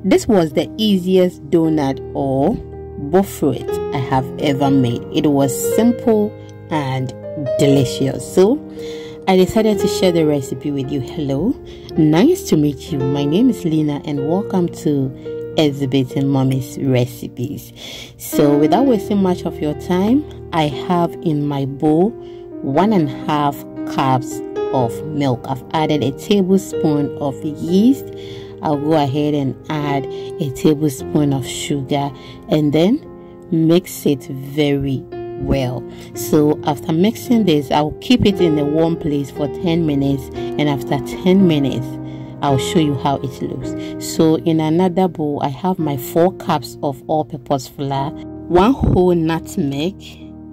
This was the easiest donut or BOFROT I have ever made. It was simple and delicious. So I decided to share the recipe with you. Hello, nice to meet you. My name is Lina and welcome to Exhibiting Mommy's Recipes. So without wasting much of your time, I have in my bowl 1.5 cups of milk. I've added a tablespoon of yeast. I'll go ahead and add a tablespoon of sugar and then mix it very well. So after mixing this, I'll keep it in a warm place for 10 minutes, and after 10 minutes I'll show you how it looks. So in another bowl, I have my 4 cups of all-purpose flour, 1 whole nutmeg,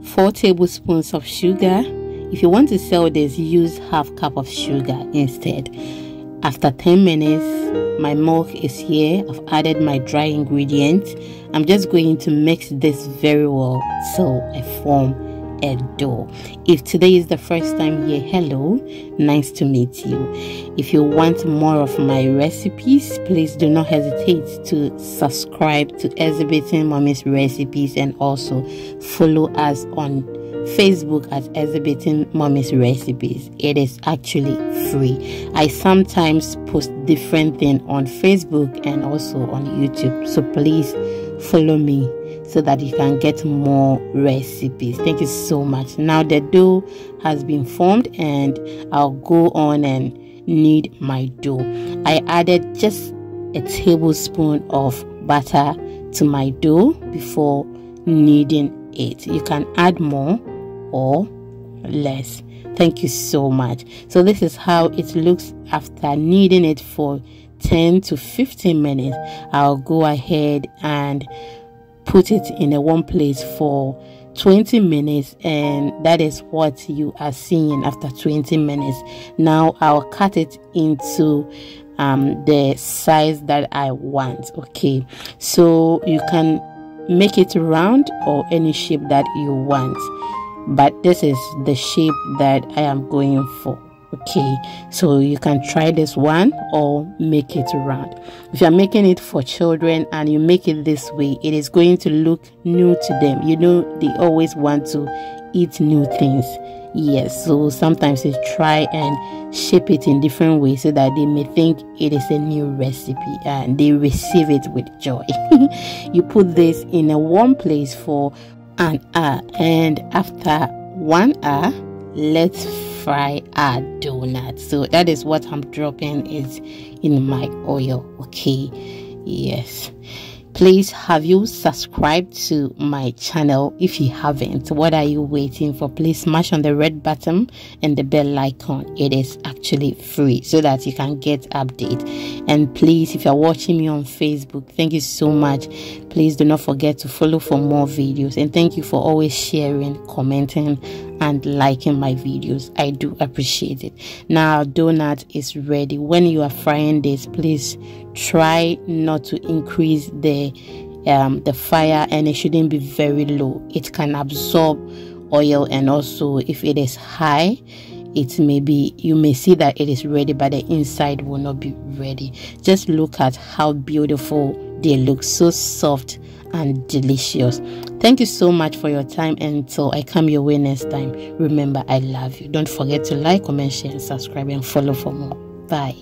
4 tablespoons of sugar. If you want to sell this, use half cup of sugar instead. After 10 minutes, my milk is here. I've added my dry ingredients. I'm just going to mix this very well so I form a dough. If today is the first time here, hello, nice to meet you. If you want more of my recipes, please do not hesitate to subscribe to Exhibiting Mommy's Recipes and also follow us on Facebook at Exhibiting Mommy's Recipes. It is actually free. I sometimes post different things on Facebook and also on YouTube, so please follow me so that you can get more recipes. Thank you so much. Now the dough has been formed and I'll go on and knead my dough. I added just a tablespoon of butter to my dough before kneading it. You can add more or less. Thank you so much. So this is how it looks after kneading it for 10 to 15 minutes. I'll go ahead and put it in a warm place for 20 minutes, and that is what you are seeing after 20 minutes. Now I'll cut it into the size that I want. Okay, so you can make it round or any shape that you want, but this is the shape that I am going for. Okay, so you can try this one or make it round. If you're making it for children and you make it this way, it is going to look new to them. You know, they always want to eat new things. Yes, so sometimes they try and shape it in different ways so that they may think it is a new recipe and they receive it with joy. You put this in a warm place for an hour, and after 1 hour, let's fry our donut. So that is what I'm dropping is in my oil. Okay, yes, please, have you subscribed to my channel? If you haven't, what are you waiting for? Please smash on the red button and the bell icon. It is actually free so that you can get update. And please, if you're watching me on Facebook, thank you so much. Please do not forget to follow for more videos, and thank you for always sharing, commenting and liking my videos. I do appreciate it. Now our donut is ready. When you are frying this, please try not to increase the fire, and it shouldn't be very low. It can absorb oil, and also if it is high, it may be, you may see that it is ready but the inside will not be ready. Just look at how beautiful they look, so soft and delicious. Thank you so much for your time. Until I come your way next time, remember, I love you. Don't forget to like, comment, share and subscribe and follow for more. Bye.